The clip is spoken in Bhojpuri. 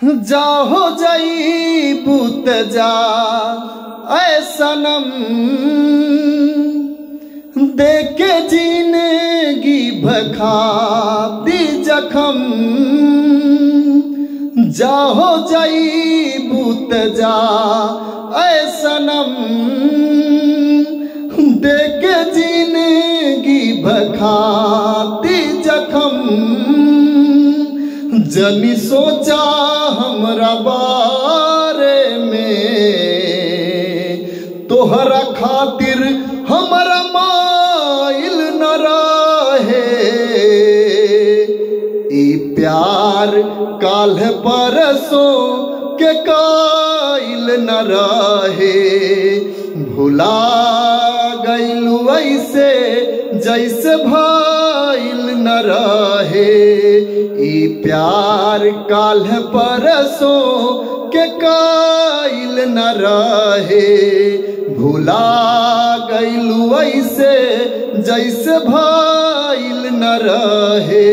जाहो जाइबू त जा ऐ सनम, देके जिंदगी भखाती जखम। जाहो जाइबू त जा ऐ सनम, देके जिंदगी भखाती जखम। जनी सोचा हमरा बारे में, तोहरा खातिर हमरा माइल न रहे। ई प्यार काल परसों के काइल न रहे। भुला गइलू ऐसे जैसे भाइल न रहे। ई प्यार काल परसों के काइल न रहे। भुला गइलू ऐसे जैसे भाइल न रहे।